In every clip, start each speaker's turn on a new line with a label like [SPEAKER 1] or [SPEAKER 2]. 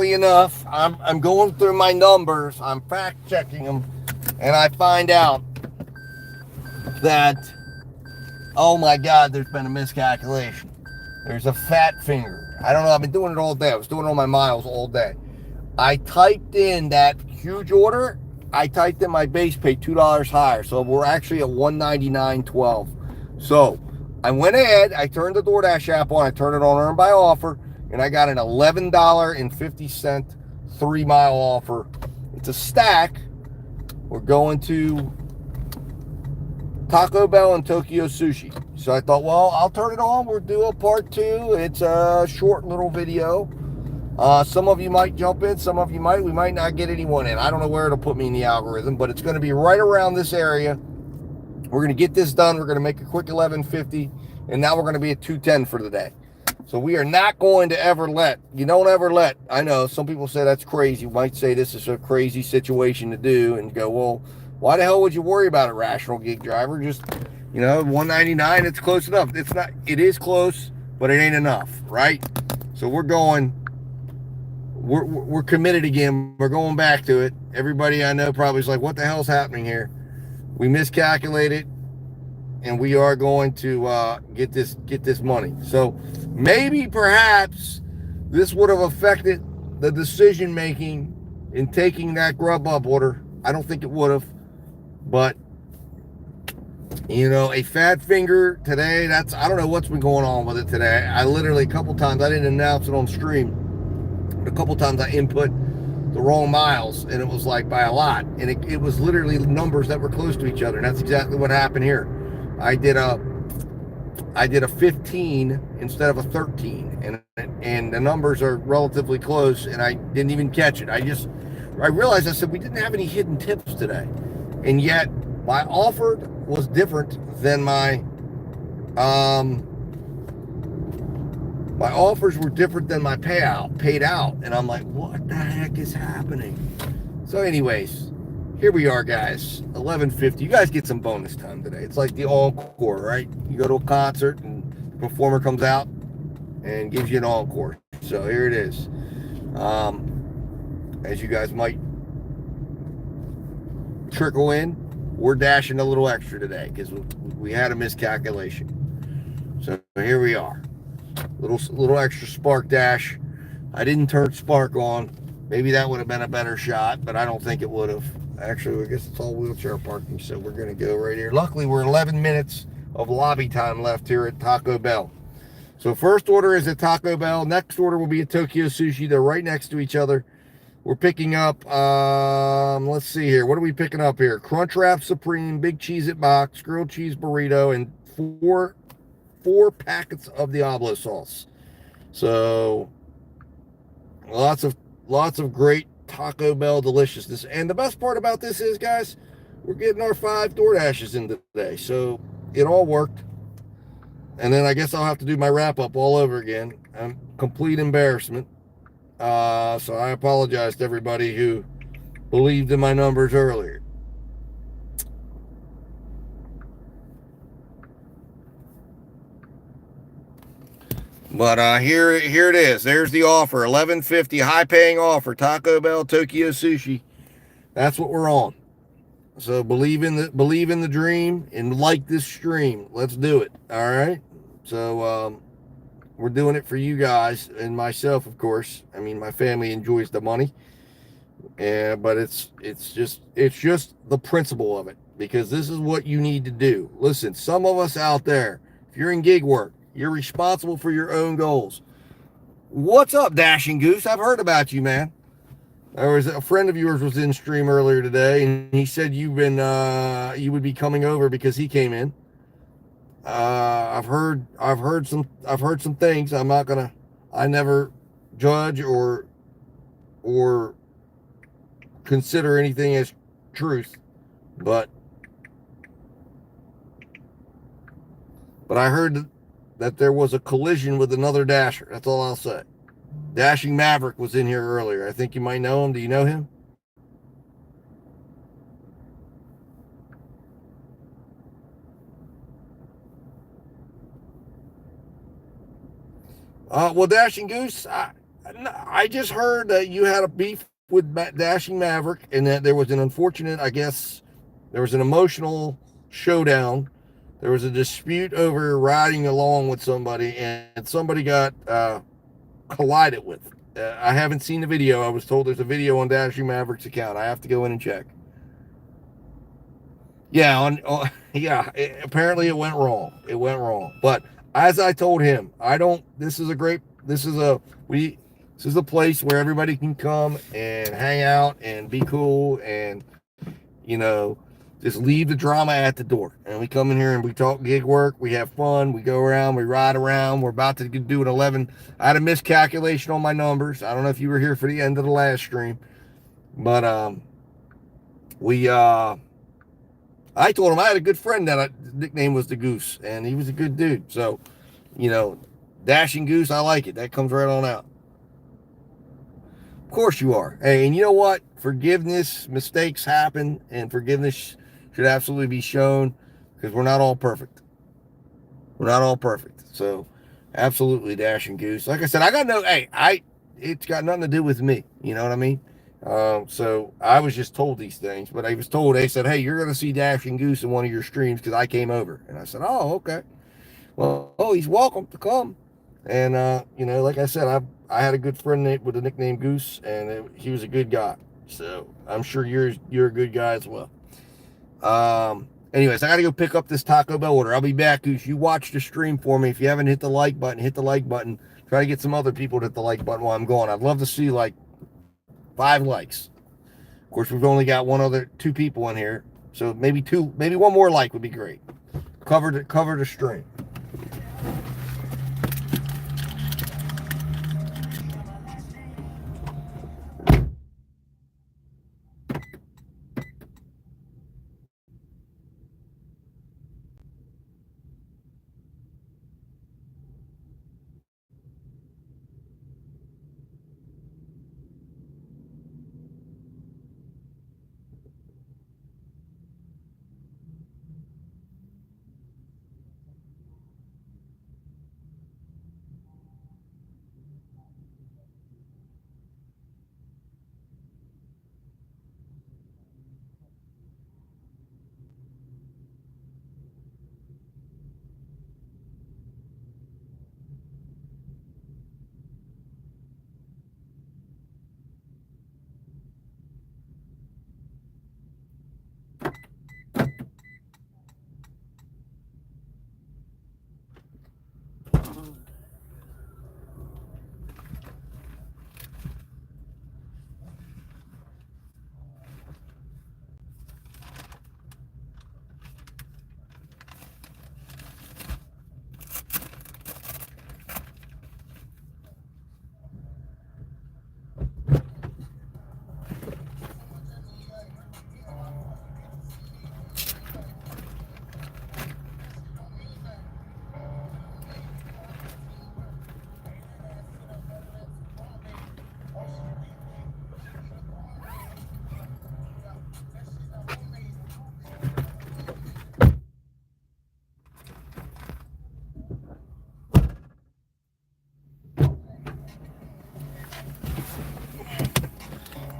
[SPEAKER 1] Oddly enough, I'm going through my numbers, I'm fact checking them, and I find out that, oh my God, there's been a miscalculation. There's a fat finger. I don't know, I've been doing it all day. I was doing it on my miles all day. I typed in that huge order. I typed in my base pay $2 higher. So we're actually at $199.12. So I went ahead, I turned the DoorDash app on, I turned it on earn by offer, and I got an $11.50 3-mile offer. It's a stack. We're going to Taco Bell and Tokyo Sushi. So I thought, well, I'll turn it on. We'll do a part 2. It's a short little video. Some of you might jump in, some of you might. We might not get anyone in. I don't know where it'll put me in the algorithm, but it's going to be right around this area. We're going to get this done. We're going to make a quick $11.50, and now we're going to be at $2.10 for the day. So we are not going to ever let, you don't ever let, I know some people say that's crazy. You might say this is a crazy situation to do and go, well, why the hell would you worry about it, rational gig driver? Just, $199, it's close enough. It's not, it is close, but it ain't enough, right? So we're committed again. We're going back to it. Everybody I know probably is like, what the hell's happening here? We miscalculated, and we are going to get this money. So maybe, perhaps, this would have affected the decision making in taking that Grubhub order. I don't think it would have, but a fat finger today. I don't know what's been going on with it today. I literally a couple times, I didn't announce it on stream, but a couple times I input the wrong miles, and it was like by a lot, and it was literally numbers that were close to each other, and that's exactly what happened here. I did a 15 instead of a 13, and the numbers are relatively close, and I didn't even catch it. I realized, I said, we didn't have any hidden tips today, and yet my offered was different than my offers were different than my paid out, and I'm like, what the heck is happening? So anyways, here we are, guys. 11:50. You guys get some bonus time today. It's like the encore, right? You go to a concert and the performer comes out and gives you an encore. So here it is. As you guys might trickle in, we're dashing a little extra today because we had a miscalculation. So here we are. Little extra spark dash. I didn't turn spark on. Maybe that would have been a better shot, but I don't think it would have. Actually, I guess it's all wheelchair parking, so we're going to go right here. Luckily, we're 11 minutes of lobby time left here at Taco Bell. So first order is at Taco Bell. Next order will be at Tokyo Sushi. They're right next to each other. We're picking up, let's see here. What are we picking up here? Crunchwrap Supreme, Big Cheez-It Box, Grilled Cheese Burrito, and four packets of Diablo sauce. So lots of great Taco Bell deliciousness. And the best part about this is, guys, we're getting our 5 DoorDashes in today. So it all worked. And then I guess I'll have to do my wrap up all over again. Complete embarrassment. So I apologize to everybody who believed in my numbers earlier. But here it is. There's the offer. $11.50, high paying offer. Taco Bell, Tokyo Sushi. That's what we're on. So believe in the dream and like this stream. Let's do it. All right. So we're doing it for you guys and myself, of course. I mean, my family enjoys the money, but it's just the principle of it, because this is what you need to do. Listen, some of us out there, if you're in gig work, you're responsible for your own goals. What's up, Dashing Goose? I've heard about you, man. There was a friend of yours was in stream earlier today, and he said you would be coming over because he came in. I've heard some things. I never judge or consider anything as truth, but I heard that there was a collision with another dasher. That's all I'll say. Dashing Maverick was in here earlier. I think you might know him. Do you know him? Well, Dashing Goose, I just heard that you had a beef with Dashing Maverick, and that there was an unfortunate, I guess, there was an emotional showdown. There was a dispute over riding along with somebody, and somebody got collided with. I haven't seen the video. I was told there's a video on Dashing Maverick's account. I have to go in and check. Yeah, yeah. Apparently, it went wrong. It went wrong. But as I told him, I don't. This is a great. This is a we. This is a place where everybody can come and hang out and be cool and you know just leave the drama at the door. And we come in here and we talk gig work. We have fun. We go around. We ride around. We're about to do an 11. I had a miscalculation on my numbers. I don't know if you were here for the end of the last stream, but we I told him I had a good friend that nickname was the Goose, and he was a good dude. So, you know, Dashing Goose, I like it. That comes right on out. Of course you are. Hey, and you know what? Forgiveness, mistakes happen, and forgiveness should absolutely be shown because we're not all perfect. We're not all perfect. So, absolutely, Dashing Goose. Like I said, I got no. Hey, it's got nothing to do with me. You know what I mean? So I was just told these things, but I was told, they said, hey, you're going to see Dashing Goose in one of your streams because I came over. And I said, oh, okay. Well, oh, he's welcome to come. And, like I said, I had a good friend with the nickname Goose, and he was a good guy. So I'm sure you're a good guy as well. Anyways, I got to go pick up this Taco Bell order. I'll be back, Goose. You watch the stream for me. If you haven't hit the like button, hit the like button. Try to get some other people to hit the like button while I'm going. I'd love to see like 5 likes. Of course, we've only got 2 people in here, so maybe one more like would be great. Cover the stream.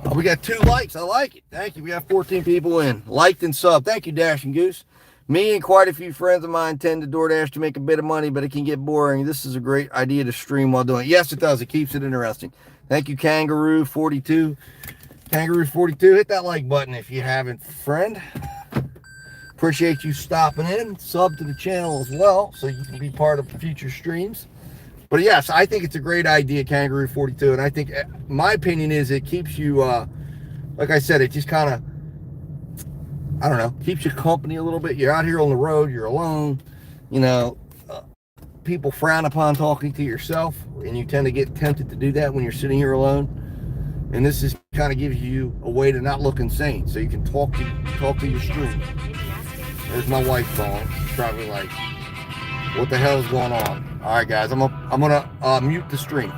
[SPEAKER 1] Oh, we got 2 likes. I like it. Thank you. We have 14 people in. Liked and sub. Thank you, Dashing Goose. Me and quite a few friends of mine tend to DoorDash to make a bit of money, but it can get boring. This is a great idea to stream while doing it. Yes, it does. It keeps it interesting. Thank you, Kangaroo42. Kangaroo42, hit that like button if you haven't, friend. Appreciate you stopping in. Sub to the channel as well so you can be part of future streams. But yes, I think it's a great idea, Kangaroo42, and I think my opinion is it keeps you, like I said, it just kind of, I don't know, keeps you company a little bit. You're out here on the road, you're alone, you know, people frown upon talking to yourself, and you tend to get tempted to do that when you're sitting here alone. And this is kind of gives you a way to not look insane, so you can talk to your stream. There's my wife calling. She's probably like, what the hell is going on? All right, guys, I'm gonna mute the stream.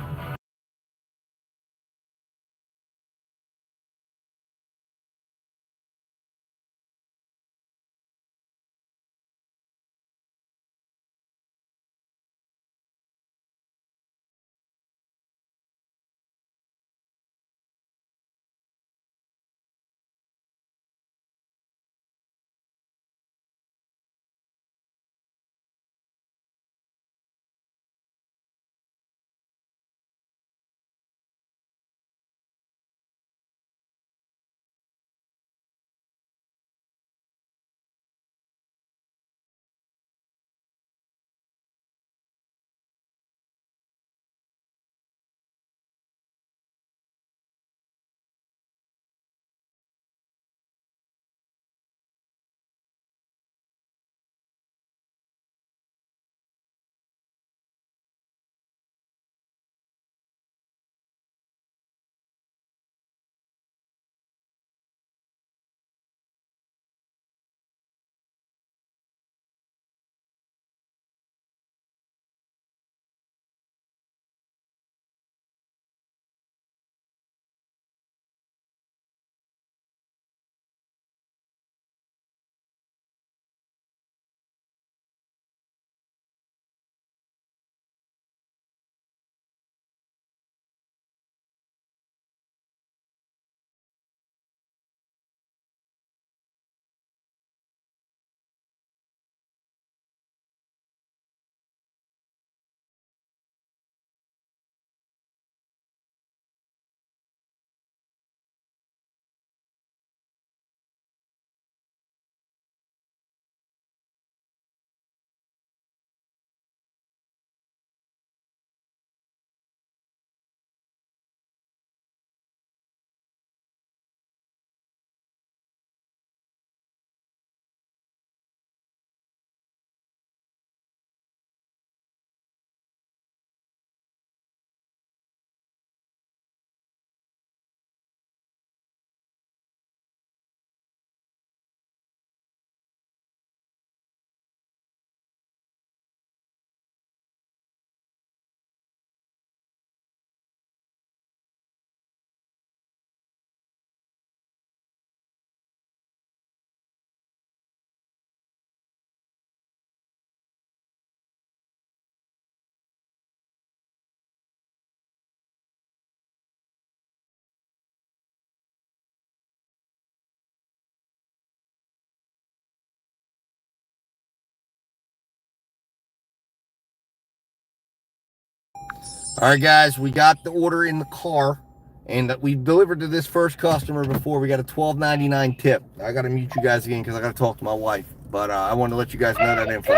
[SPEAKER 1] All right, guys, we got the order in the car, and we delivered to this first customer before. We got a $12.99 tip. I got to mute you guys again because I got to talk to my wife, but I wanted to let you guys know that info.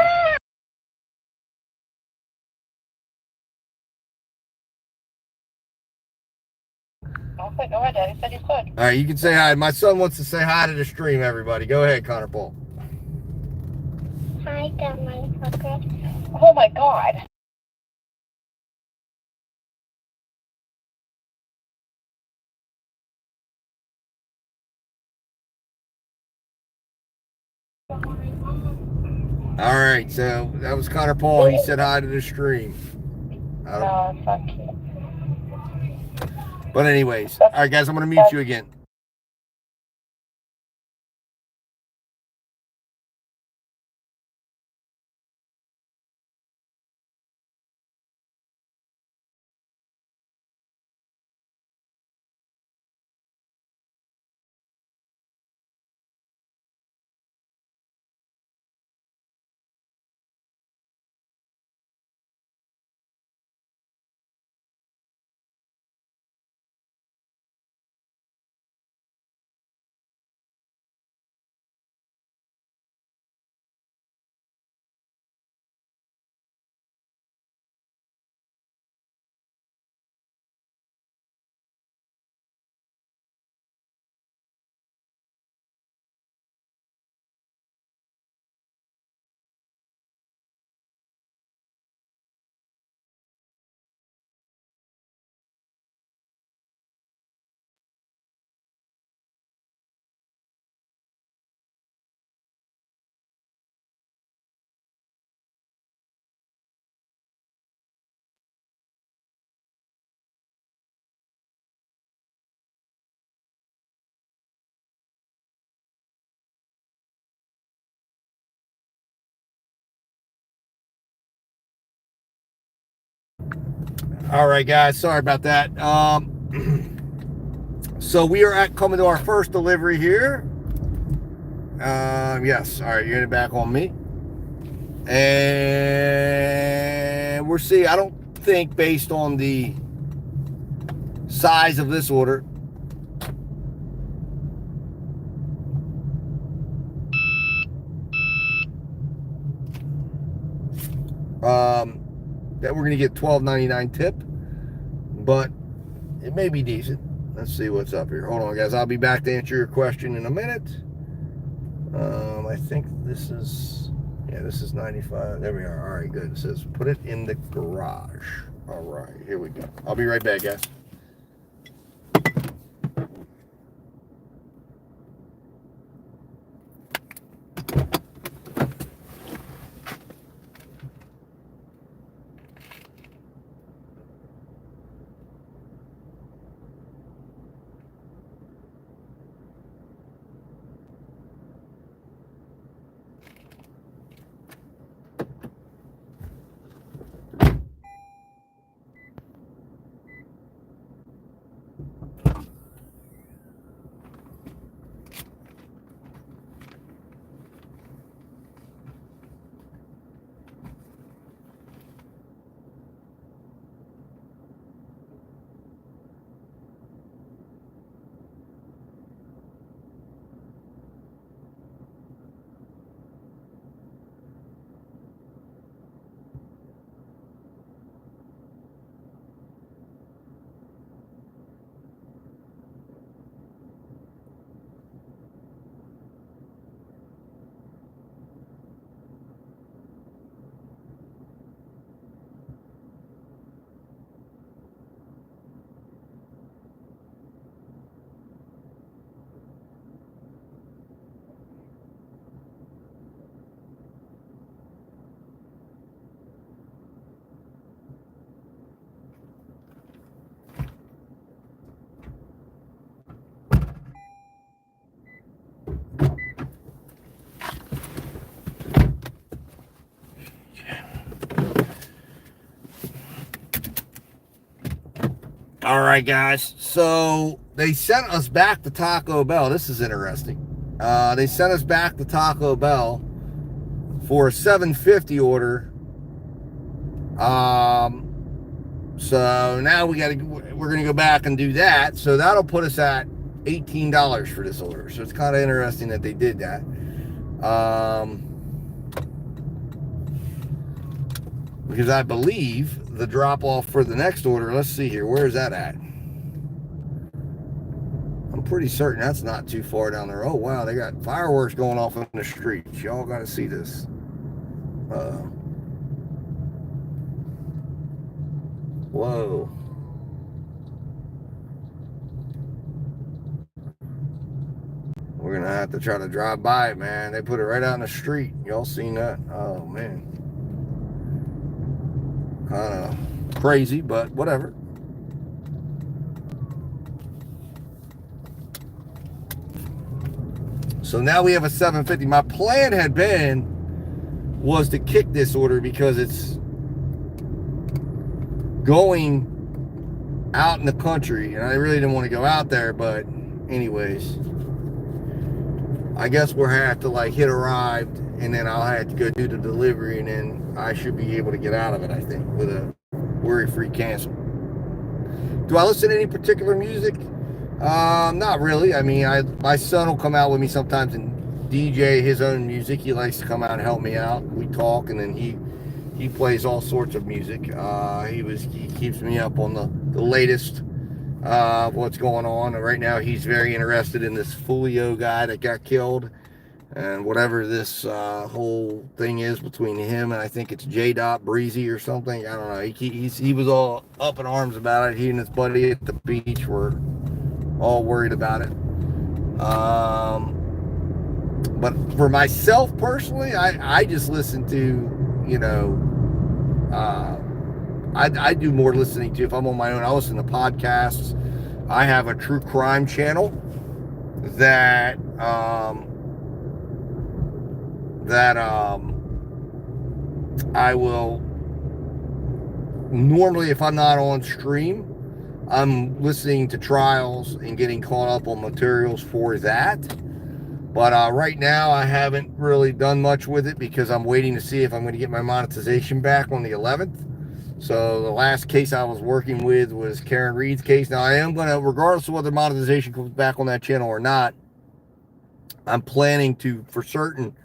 [SPEAKER 2] Okay, go ahead, Daddy said you could.
[SPEAKER 1] All right, you can say hi. My son wants to say hi to the stream, everybody. Go ahead, Connor Paul.
[SPEAKER 2] Hi, dumb motherfucker. Oh my God.
[SPEAKER 1] All right, so that was Connor Paul. He said hi to the stream.
[SPEAKER 2] No, fuck you.
[SPEAKER 1] But anyways, all right, guys, I'm going to mute you again. All right, guys, sorry about that. So we are coming to our first delivery here. Yes, all right, you're getting back on me. And we'll see. I don't think, based on the size of this order, that we're going to get $12.99 tip, but it may be decent. Let's see what's up here. Hold on, guys. I'll be back to answer your question in a minute. I think this is, yeah, this is 95. There we are. All right, good. It says put it in the garage. All right, here we go. I'll be right back, guys. All right, guys. So they sent us back to Taco Bell. This is interesting. They sent us back to Taco Bell for a $7.50 order. So now we're gonna go back and do that. So that'll put us at $18 for this order. So it's kind of interesting that they did that. Because I believe the drop off for the next order, let's see here, where is that at? I'm pretty certain that's not too far down there. Oh wow, they got fireworks going off in the streets. Y'all got to see this. Whoa. We're gonna have to try to drive by it, man. They put it right out in the street. Y'all seen that? Oh man. Kind of crazy, but whatever. So now we have a 750. My plan had been was to kick this order because it's going out in the country and I really didn't want to go out there, but anyways, I guess we'll have to like hit arrived and then I'll have to go do the delivery and then I should be able to get out of it, I think, with a worry-free cancel. Do I listen to any particular music? Not really. I mean, my son will come out with me sometimes and DJ his own music. He likes to come out and help me out. We talk, and then he plays all sorts of music. He keeps me up on the latest what's going on. And right now, he's very interested in this Fulio guy that got killed, and whatever this whole thing is between him and I think it's J. Breezy or something. I don't know. He was all up in arms about it. He and his buddy at the beach were all worried about it. But for myself personally, I just listen to, you know, I do more listening to, if I'm on my own, I listen to podcasts. I have a true crime channel that I will normally, if I'm not on stream, I'm listening to trials and getting caught up on materials for that. But right now, I haven't really done much with it because I'm waiting to see if I'm going to get my monetization back on the 11th. So the last case I was working with was Karen Reed's case. Now, I am going to, regardless of whether monetization comes back on that channel or not, I'm planning to, for certain,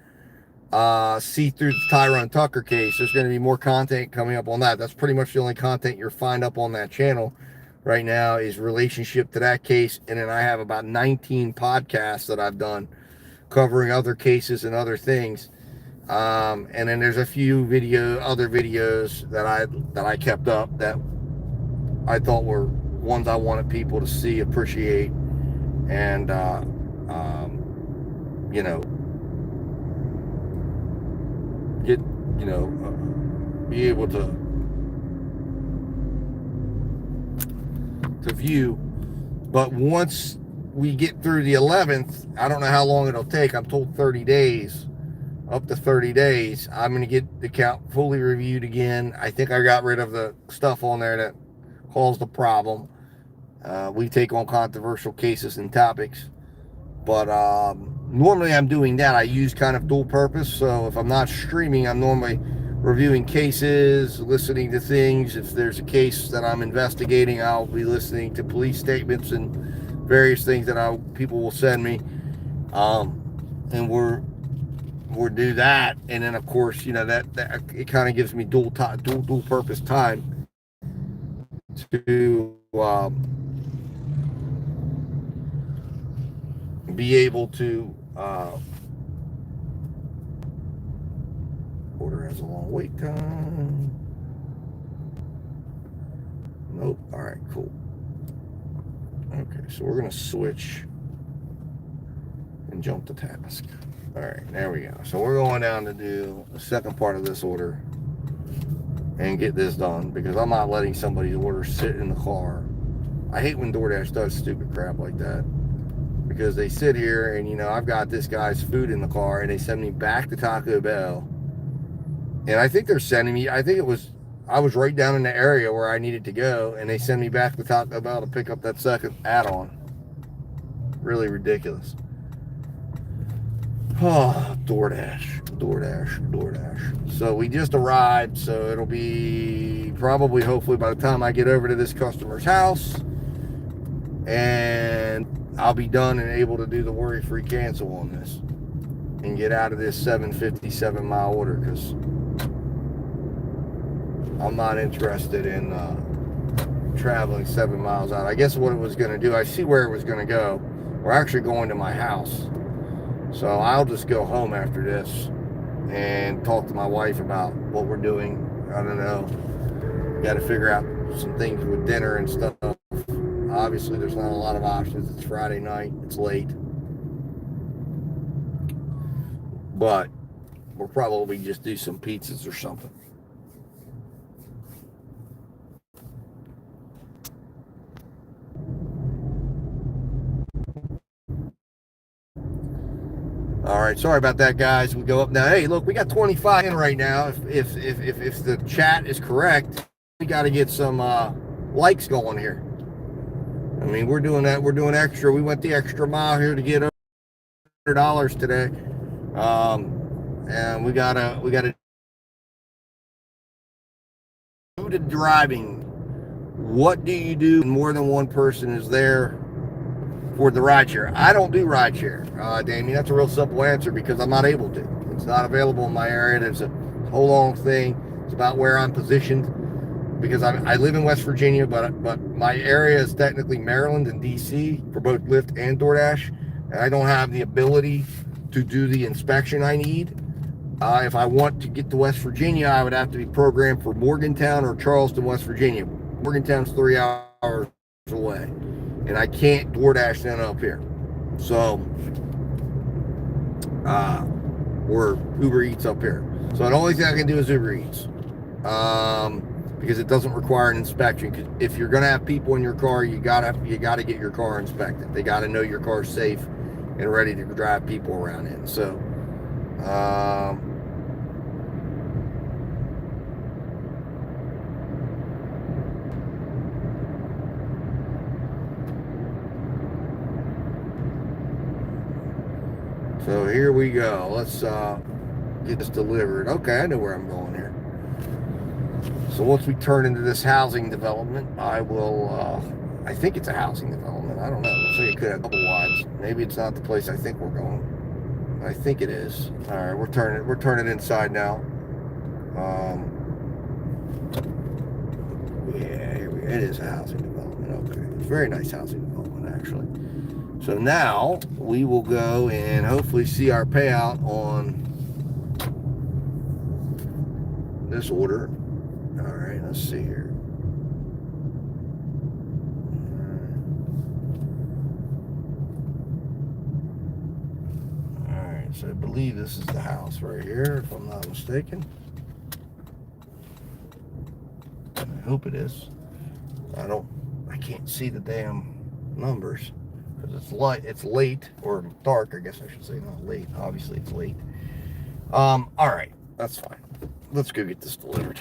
[SPEAKER 1] see through the Tyrone Tucker case. There's going to be more content coming up on that. That's pretty much the only content you'll find up on that channel right now is relationship to that case. And then I have about 19 podcasts that I've done covering other cases and other things. And then there's a few other videos that I kept up that I thought were ones I wanted people to see, appreciate, and you know, get, you know, be able to view. But once we get through the 11th, I don't know how long it'll take. I'm told 30 days, up to 30 days. I'm going to get the account fully reviewed again. I think I got rid of the stuff on there that caused the problem. We take on controversial cases and topics. But normally I'm doing that. I use kind of dual purpose. So if I'm not streaming, I'm normally reviewing cases, listening to things. If there's a case that I'm investigating, I'll be listening to police statements and various things that people will send me. And we'll do that. And then of course, you know, that it kind of gives me dual purpose time to be able to order has a long wait time. Nope. All right, cool. Okay, so we're gonna switch and jump to task. All right, there we go. So we're going down to do the second part of this order and get this done because I'm not letting somebody's order sit in the car. I hate when DoorDash does stupid crap like that because they sit here and, you know, I've got this guy's food in the car and they send me back to Taco Bell. And I think they're sending me, I was right down in the area where I needed to go and they send me back to Taco Bell to pick up that second add-on. Really ridiculous. Oh, DoorDash. So we just arrived, so it'll be probably, hopefully, by the time I get over to this customer's house, and I'll be done and able to do the worry-free cancel on this and get out of this 757 mile order, because I'm not interested in traveling 7 miles out. I guess what it was going to do, I see where it was going to go. We're actually going to my house. So I'll just go home after this and talk to my wife about what we're doing. I don't know. Got to figure out some things with dinner and stuff. Obviously, there's not a lot of options. It's Friday night. It's late. But we'll probably just do some pizzas or something. All right, sorry about that, guys. We go up now. Hey, look, we got 25 in right now. If the chat is correct, we got to get some likes going here. I mean, we're doing that. We're doing extra. We went the extra mile here to get $100 today, and we gotta do the driving. What do you do when more than one person is there for the rideshare? I don't do rideshare, Damien. That's a real simple answer, because I'm not able to. It's not available in my area. There's a whole long thing. It's about where I'm positioned, because I live in West Virginia, but my area is technically Maryland and DC for both Lyft and DoorDash, and I don't have the ability to do the inspection I need. If I want to get to West Virginia, I would have to be programmed for Morgantown or Charleston, West Virginia. Morgantown's 3 hours away, and I can't DoorDash then up here. So, or Uber Eats up here. So the only thing I can do is Uber Eats, because it doesn't require an inspection. Because if you're gonna have people in your car, you gotta get your car inspected. They gotta know your car's safe and ready to drive people around in. So, so here we go. Let's get this delivered. Okay, I know where I'm going here. So once we turn into this housing development, I will, I think it's a housing development. I don't know. Looks like it could have double wides. Maybe it's not the place I think we're going. I think it is. All right, we're turning inside now. Yeah, it is a housing development. Okay, it's a very nice housing development, actually. So now we will go and hopefully see our payout on this order. All right, let's see here. All right, so I believe this is the house right here, if I'm not mistaken. I hope it is. I can't see the damn numbers because it's late, or dark, I guess I should say, not late. Obviously it's late. All right, that's fine. Let's go get this delivered.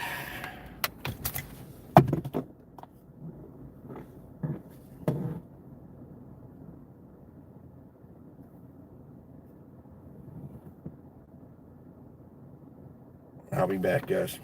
[SPEAKER 1] I'll be back, guys.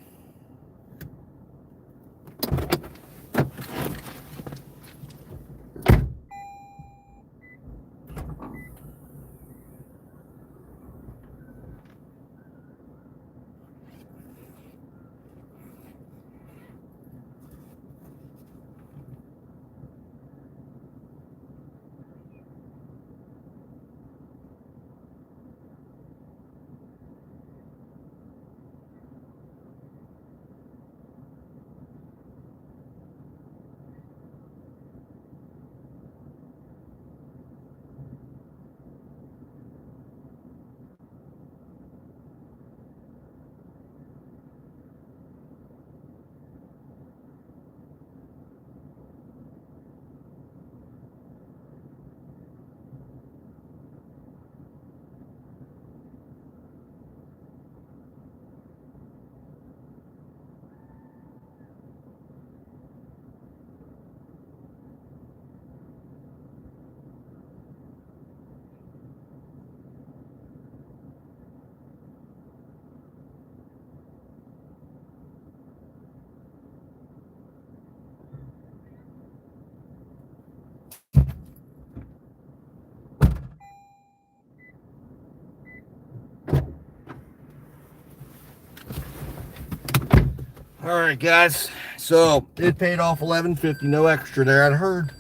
[SPEAKER 1] All right, guys. So it paid off $11.50, no extra there. I'd heard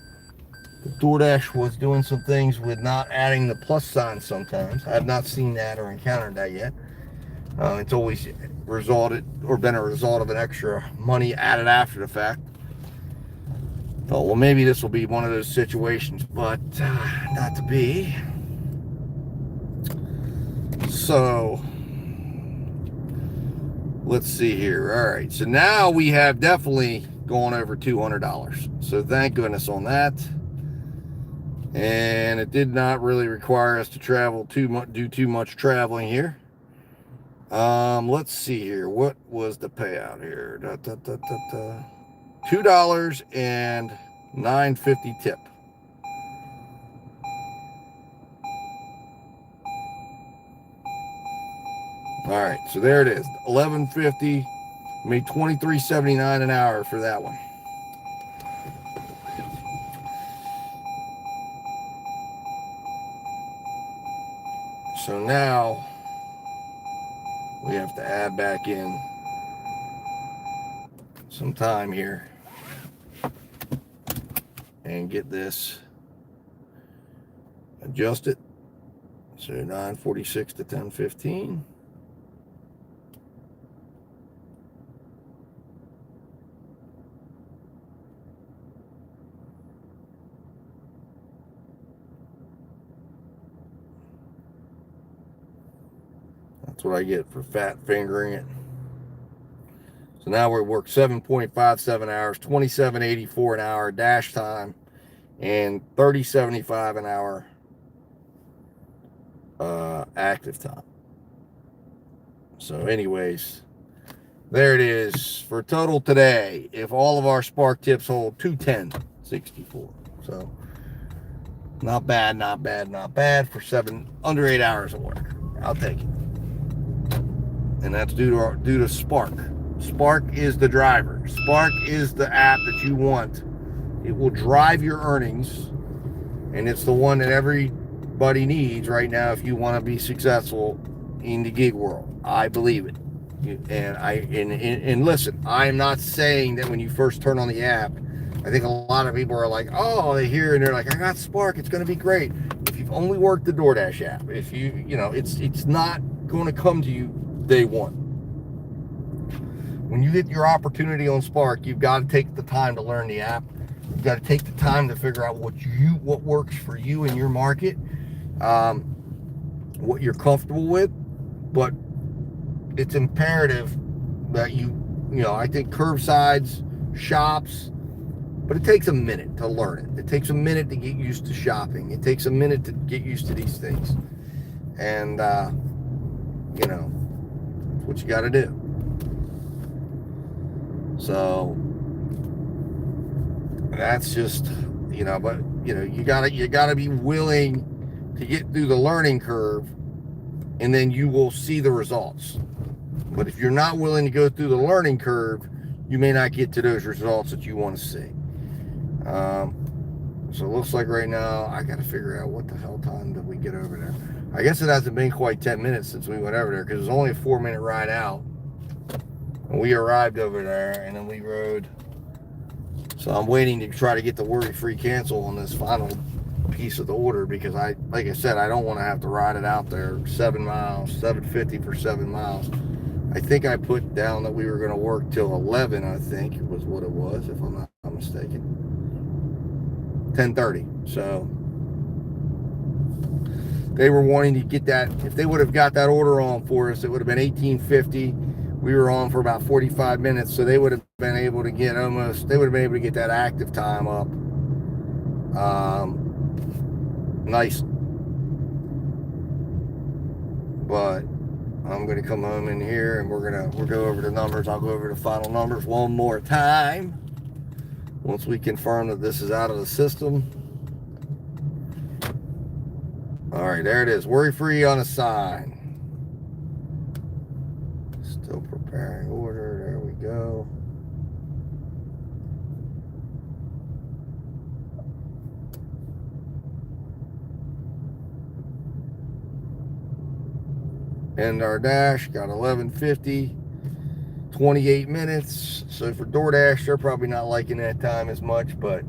[SPEAKER 1] DoorDash was doing some things with not adding the plus sign sometimes. I have not seen that or encountered that yet. It's always resulted or been a result of an extra money added after the fact. Thought, well, maybe this will be one of those situations, but not to be. So let's see here. All right, so now we have definitely gone over $200. So thank goodness on that. And it did not really require us to travel too much, do too much traveling here. Let's see here. What was the payout here? $2 and $9.50 tip. All right, so there it is. $11.50. Made $23.79 an hour for that one. So now we have to add back in some time here and get this adjusted. So 9:46 to 10:15. That's what I get for fat fingering it. So now we work 7.57 hours, 27.84 an hour dash time, and 30.75 an hour active time. So anyways, there it is for total today. If all of our spark tips hold, 210.64. So not bad, not bad, not bad for under 8 hours of work. I'll take it. And that's due to Spark. Spark is the driver. Spark is the app that you want. It will drive your earnings, and it's the one that everybody needs right now if you want to be successful in the gig world. I believe it. And listen, I'm not saying that when you first turn on the app, I think a lot of people are like, oh, they hear and they're like, I got Spark, it's going to be great. If you've only worked the DoorDash app, if you know, it's not going to come to you day one. When you get your opportunity on Spark, you've got to take the time to learn the app. You've got to take the time to figure out what works for you in your market, what you're comfortable with. But it's imperative that I think curbsides, shops, but it takes a minute to learn it. It takes a minute to get used to shopping. It takes a minute to get used to these things. And, that's what you got to do. So that's just, but you gotta be willing to get through the learning curve, and then you will see the results. But if you're not willing to go through the learning curve, you may not get to those results that you want to see. So it looks like right now I got to figure out what the hell time did we get over there. I guess it hasn't been quite 10 minutes since we went over there, because it was only a 4-minute ride out. And we arrived over there, and then we rode. So I'm waiting to try to get the worry-free cancel on this final piece of the order, because like I said, I don't want to have to ride it out there 7 miles, $7.50 for 7 miles. I think I put down that we were going to work till 11, I think it was what it was, if I'm not mistaken. 10:30. So they were wanting to get that. If they would have got that order on for us, it would have been $18.50. We were on for about 45 minutes, so they would have been able to get that active time up. Nice. But I'm going to come home in here, and we'll go over the numbers. I'll go over the final numbers one more time once we confirm that this is out of the system. All right, there it is. Worry-free unassigned. Still preparing order. There we go. And our dash got 1150. 28 minutes. So for DoorDash, they're probably not liking that time as much, but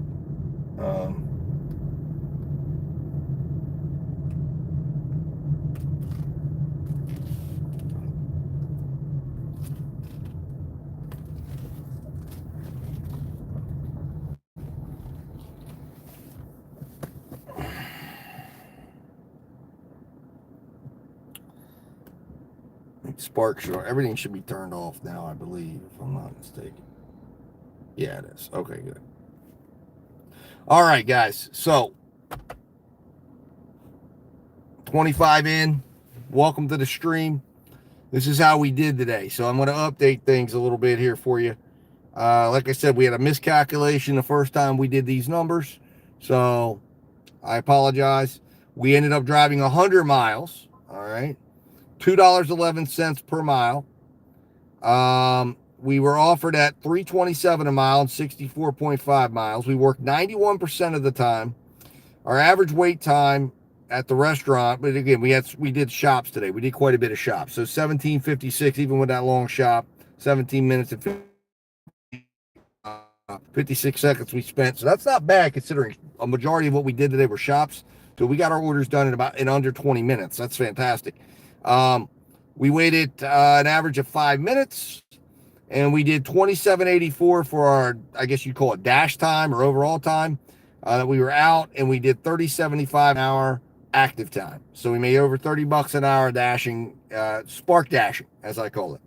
[SPEAKER 1] Spark everything should be turned off now, I believe, if I'm not mistaken. Yeah, it is. Okay, good. All right, guys. So 25 in. Welcome to the stream. This is how we did today. So I'm going to update things a little bit here for you. Like I said, we had a miscalculation the first time we did these numbers. So I apologize. We ended up driving 100 miles. All right. $2.11 per mile. We were offered at $3.27 a mile and 64.5 miles. We worked 91% of the time. Our average wait time at the restaurant, but again, we did shops today. We did quite a bit of shops. So 17:56, even with that long shop, 17 minutes and 56 seconds we spent. So that's not bad considering a majority of what we did today were shops. So we got our orders done in under 20 minutes. That's fantastic. We waited an average of 5 minutes, and we did 27.84 for our, I guess you'd call it dash time or overall time that we were out, and we did 30.75 an hour active time. So we made over $30 an hour dashing, spark dashing, as I call it.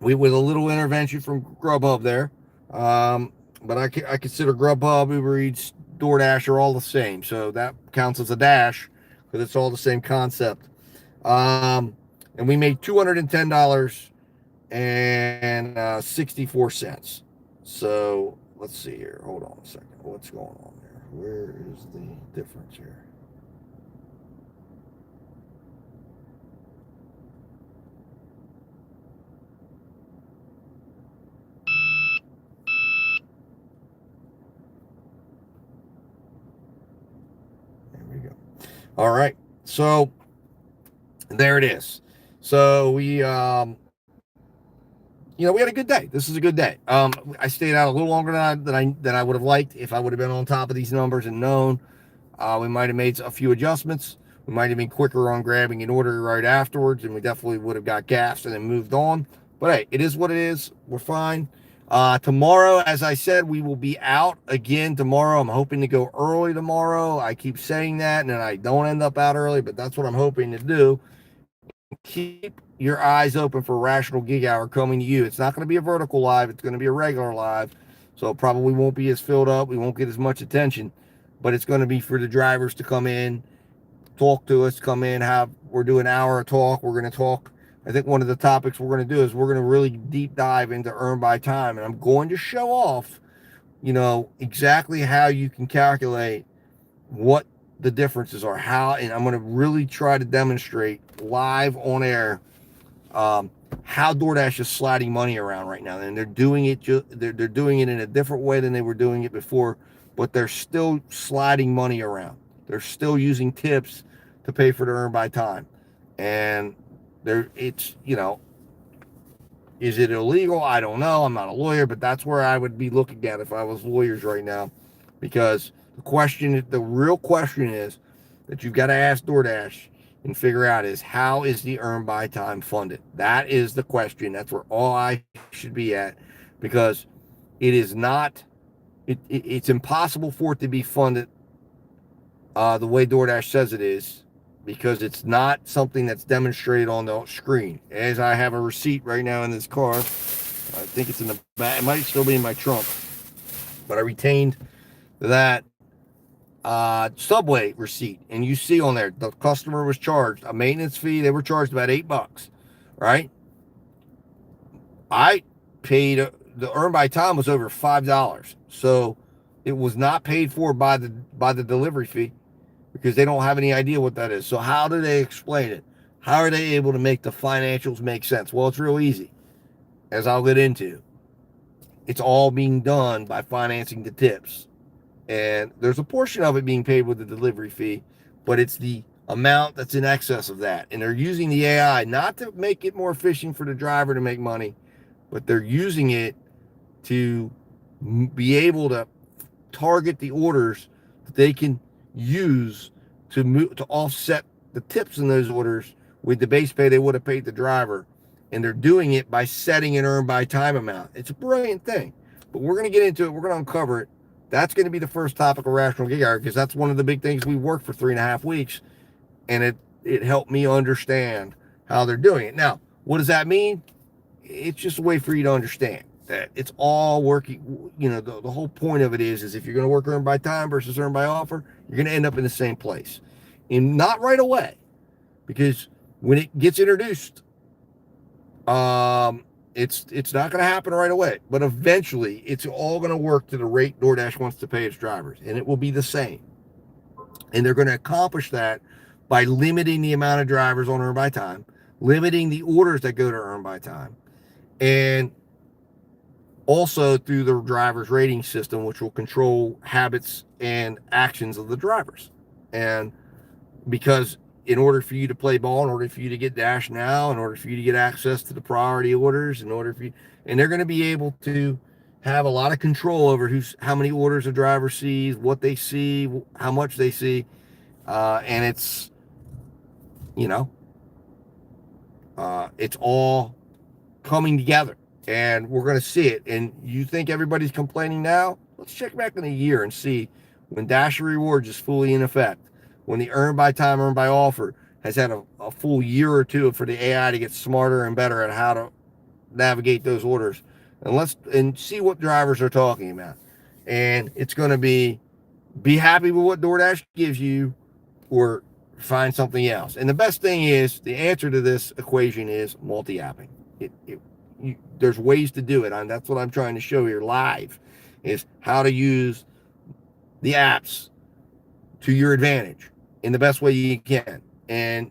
[SPEAKER 1] We with a little intervention from Grubhub there, but I consider Grubhub, Uber Eats, DoorDash are all the same, so that counts as a dash because it's all the same concept. And we made $210 and 64 cents. So let's see here. Hold on a second. What's going on there? Where is the difference here? There we go. All right. So there it is. So we we had a good day. This is a good day. I stayed out a little longer than I would have liked. If I would have been on top of these numbers and known, we might have made a few adjustments. We might have been quicker on grabbing an order right afterwards, and we definitely would have got gas and then moved on. But hey, it is what it is. We're fine. Tomorrow, as I said, we will be out again tomorrow. I'm hoping to go early tomorrow. I keep saying that, and then I don't end up out early, but that's what I'm hoping to do. Keep your eyes open for Rational Gig Hour coming to you. It's not going to be a vertical live. It's going to be a regular live. So it probably won't be as filled up. We won't get as much attention, but it's going to be for the drivers to come in, talk to us, come in, we're doing an hour of talk. We're going to talk. I think one of the topics we're going to do is we're going to really deep dive into earn by time. And I'm going to show off, exactly how you can calculate what the differences are, and I'm going to really try to demonstrate live on air how DoorDash is sliding money around right now, and they're doing it they're doing it in a different way than they were doing it before, but they're still sliding money around. They're still using tips to pay for the earn by time, and is it illegal? I don't know. I'm not a lawyer, but that's where I would be looking at if I was lawyers right now, because the real question is that you've got to ask DoorDash and figure out is, how is the earn by time funded? That is the question. That's where all I should be at, because it is not, it's impossible for it to be funded the way DoorDash says it is, because it's not something that's demonstrated on the screen. As I have a receipt right now in this car, I think it's in the back, it might still be in my trunk, but I retained that Subway receipt, and you see on there the customer was charged a maintenance fee. They were charged about $8, right? I paid the earn by time was over $5, so it was not paid for by the delivery fee, because they don't have any idea what that is. So how do they explain it? How are they able to make the financials make sense? Well, it's real easy, as I'll get into. It's all being done by financing the tips. And there's a portion of it being paid with the delivery fee, but it's the amount that's in excess of that. And they're using the AI not to make it more efficient for the driver to make money, but they're using it to be able to target the orders that they can use to offset the tips in those orders with the base pay they would have paid the driver. And they're doing it by setting an earn by time amount. It's a brilliant thing, but we're going to get into it. We're going to uncover it. That's going to be the first topic of Rational Gig Hour, because that's one of the big things we worked for 3.5 weeks, and it helped me understand how they're doing it. Now, what does that mean? It's just a way for you to understand that it's all working. You know, the whole point of it is if you're going to work earn by time versus earn by offer, you're going to end up in the same place, and not right away, because when it gets introduced, it's not going to happen right away, but eventually it's all going to work to the rate DoorDash wants to pay its drivers, and it will be the same. And they're going to accomplish that by limiting the amount of drivers on earn by time, limiting the orders that go to earn by time, and also through the driver's rating system, which will control habits and actions of the drivers. And because in order for you to play ball, in order for you to get Dash Now, in order for you to get access to the priority orders, in order for you, and they're going to be able to have a lot of control over how many orders a driver sees, what they see, how much they see, and it's, you know, it's all coming together, and we're going to see it. And you think everybody's complaining now? Let's check back in a year and see when Dash Rewards is fully in effect, when the earn by time, earn by offer has had a full year or two for the AI to get smarter and better at how to navigate those orders, and see what drivers are talking about. And it's going to be happy with what DoorDash gives you, or find something else. And the best thing is, the answer to this equation is multi-apping. There's ways to do it. That's what I'm trying to show here live, is how to use the apps to your advantage in the best way you can. And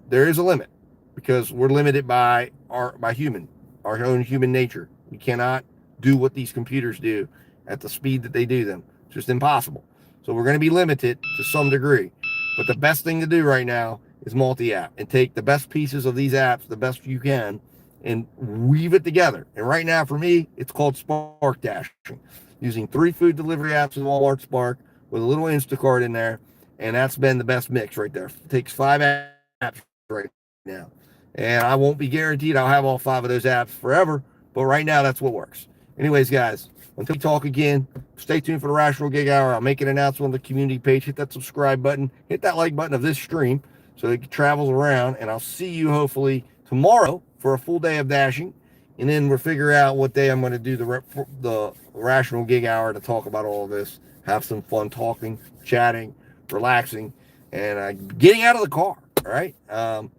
[SPEAKER 1] there is a limit, because we're limited by our own human nature. We cannot do what these computers do at the speed that they do them. It's just impossible. So we're going to be limited to some degree. But the best thing to do right now is multi-app, and take the best pieces of these apps, the best you can, and weave it together. And right now, for me, it's called Spark Dashing, using 3 food delivery apps in Walmart Spark with a little Instacart in there, and that's been the best mix right there. It takes 5 apps right now, and I won't be guaranteed I'll have all 5 of those apps forever, but right now that's what works. Anyways, guys, until we talk again, stay tuned for the Rational Gig Hour. I'll make an announcement on the community page. Hit that subscribe button, hit that like button of this stream so it travels around, and I'll see you hopefully tomorrow for a full day of dashing, and then we'll figure out what day I'm going to do the Rational Gig Hour to talk about all of this, have some fun talking, chatting, relaxing, and getting out of the car. All right. So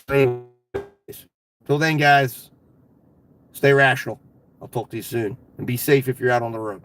[SPEAKER 1] anyways, till then, guys, stay rational. I'll talk to you soon, and be safe if you're out on the road.